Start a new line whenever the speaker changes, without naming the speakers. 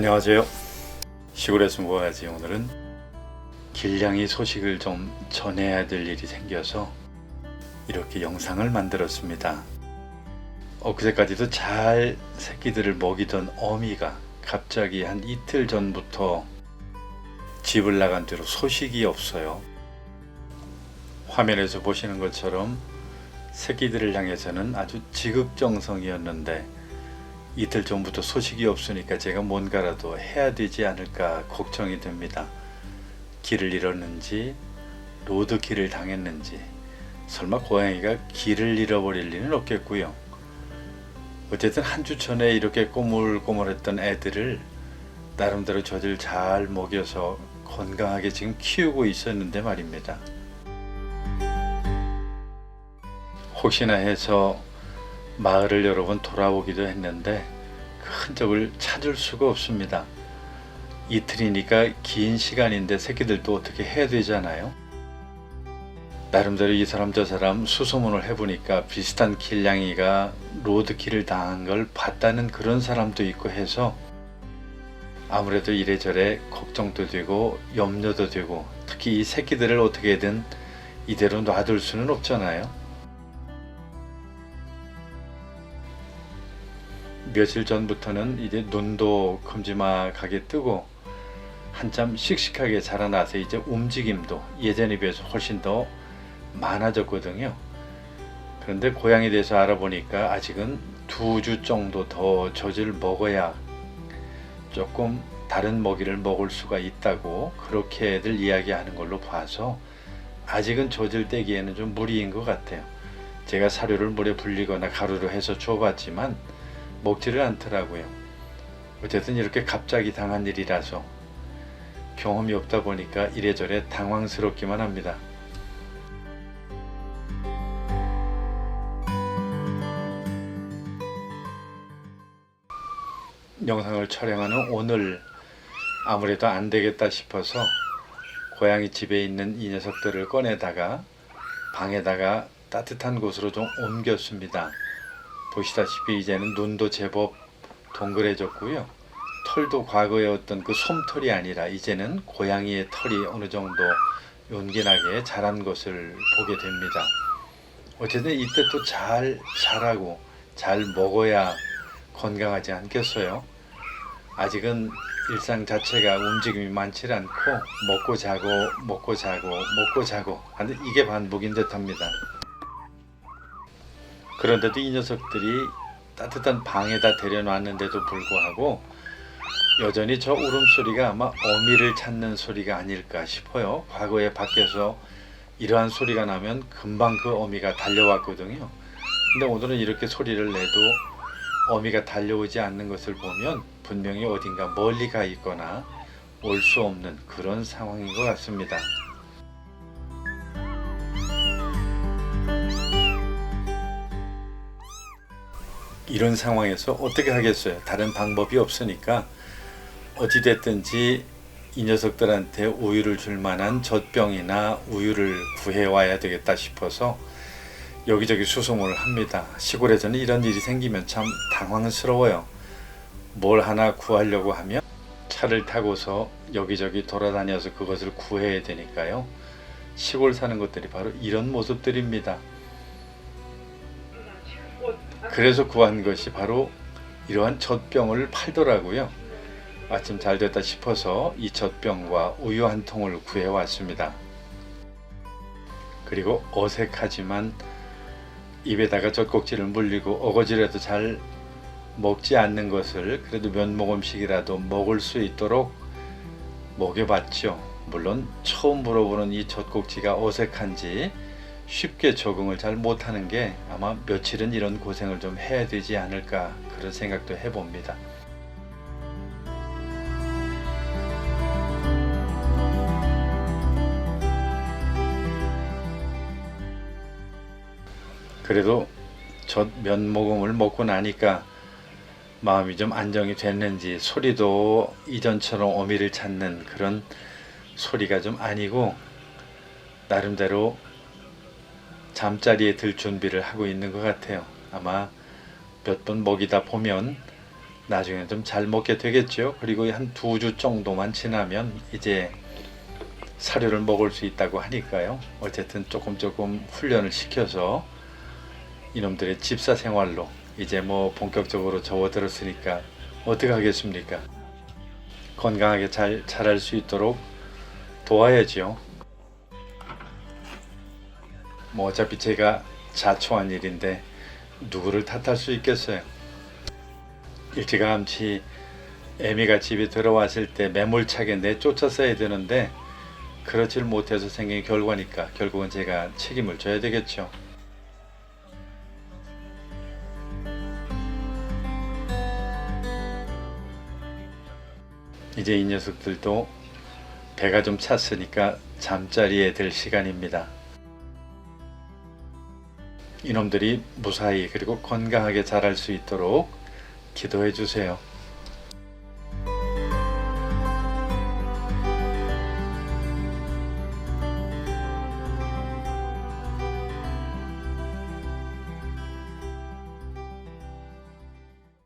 안녕하세요. 시골에서 뭐하지. 오늘은 길냥이 소식을 좀 전해야 될 일이 생겨서 이렇게 영상을 만들었습니다. 엊그제까지도 잘 새끼들을 먹이던 어미가 갑자기 한 이틀 전부터 집을 나간 뒤로 소식이 없어요. 화면에서 보시는 것처럼 새끼들을 향해서는 아주 지극정성이었는데 이틀 전부터 소식이 없으니까 제가 뭔가라도 해야 되지 않을까 걱정이 됩니다. 길을 잃었는지 로드킬을 당했는지 설마 고양이가 길을 잃어버릴 리는 없겠고요. 어쨌든 한 주 전에 이렇게 꼬물꼬물했던 애들을 나름대로 젖을 잘 먹여서 건강하게 지금 키우고 있었는데 말입니다. 혹시나 해서 마을을 여러 번 돌아오기도 했는데 그 흔적을 찾을 수가 없습니다. 이틀이니까 긴 시간인데 새끼들도 어떻게 해야 되잖아요. 나름대로 이 사람 저 사람 수소문을 해보니까 비슷한 길냥이가 로드킬을 당한 걸 봤다는 그런 사람도 있고 해서 아무래도 이래저래 걱정도 되고 염려도 되고, 특히 이 새끼들을 어떻게든 이대로 놔둘 수는 없잖아요. 며칠 전부터는 이제 눈도 큼지막하게 뜨고 한참 씩씩하게 자라나서 이제 움직임도 예전에 비해서 훨씬 더 많아졌거든요. 그런데 고양이에 대해서 알아보니까 아직은 2주 정도 더 젖을 먹어야 조금 다른 먹이를 먹을 수가 있다고 그렇게들 이야기하는 걸로 봐서 아직은 젖을 떼기에는 좀 무리인 것 같아요. 제가 사료를 물에 불리거나 가루로 해서 줘봤지만 먹지를 않더라고요. 어쨌든 이렇게 갑자기 당한 일이라서 경험이 없다 보니까 이래저래 당황스럽기만 합니다. 영상을 촬영하는 오늘 아무래도 안 되겠다 싶어서 고양이 집에 있는 이 녀석들을 꺼내다가 방에다가 따뜻한 곳으로 좀 옮겼습니다. 보시다시피 이제는 눈도 제법 동그래졌고요. 털도 과거의 어떤 그 솜털이 아니라 이제는 고양이의 털이 어느 정도 연기나게 자란 것을 보게 됩니다. 어쨌든 이때 또 잘 자라고 잘 먹어야 건강하지 않겠어요? 아직은 일상 자체가 움직임이 많지 않고 먹고 자고 먹고 자고 먹고 자고 하는 이게 반복인 듯합니다. 그런데도 이 녀석들이 따뜻한 방에다 데려놨는데도 불구하고 여전히 저 울음소리가 아마 어미를 찾는 소리가 아닐까 싶어요. 과거에 밖에서 이러한 소리가 나면 금방 그 어미가 달려왔거든요. 근데 오늘은 이렇게 소리를 내도 어미가 달려오지 않는 것을 보면 분명히 어딘가 멀리 가 있거나 올 수 없는 그런 상황인 것 같습니다. 이런 상황에서 어떻게 하겠어요? 다른 방법이 없으니까 어찌됐든지 이 녀석들한테 우유를 줄 만한 젖병이나 우유를 구해와야 되겠다 싶어서 여기저기 수소문을 합니다. 시골에서는 이런 일이 생기면 참 당황스러워요. 뭘 하나 구하려고 하면 차를 타고서 여기저기 돌아다녀서 그것을 구해야 되니까요. 시골 사는 것들이 바로 이런 모습들입니다. 그래서 구한 것이 바로 이러한 젖병을 팔더라고요. 마침 잘 됐다 싶어서 이 젖병과 우유 한 통을 구해왔습니다. 그리고 어색하지만 입에다가 젖꼭지를 물리고 어거지라도 잘 먹지 않는 것을 그래도 몇 모금씩이라도 먹을 수 있도록 먹여봤죠. 물론 처음 물어보는 이 젖꼭지가 어색한지 쉽게 적응을 잘 못하는 게 아마 며칠은 이런 고생을 좀 해야 되지 않을까 그런 생각도 해봅니다. 그래도 젖 몇 모금을 먹고 나니까 마음이 좀 안정이 됐는지 소리도 이전처럼 어미를 찾는 그런 소리가 좀 아니고 나름대로 잠자리에 들 준비를 하고 있는 것 같아요. 아마 몇 번 먹이다 보면 나중에 좀 잘 먹게 되겠죠. 그리고 한 2주 정도만 지나면 이제 사료를 먹을 수 있다고 하니까요. 어쨌든 조금 훈련을 시켜서 이놈들의 집사 생활로 이제 뭐 본격적으로 접어들었으니까 어떻게 하겠습니까? 건강하게 잘 자랄 수 있도록 도와야죠. 뭐 어차피 제가 자초한 일인데 누구를 탓할 수 있겠어요. 일찌감치 애미가 집에 들어왔을 때 매몰차게 내쫓았어야 되는데 그렇질 못해서 생긴 결과니까 결국은 제가 책임을 져야 되겠죠. 이제 이 녀석들도 배가 좀 찼으니까 잠자리에 들 시간입니다. 이놈들이 무사히 그리고 건강하게 자랄 수 있도록 기도해 주세요.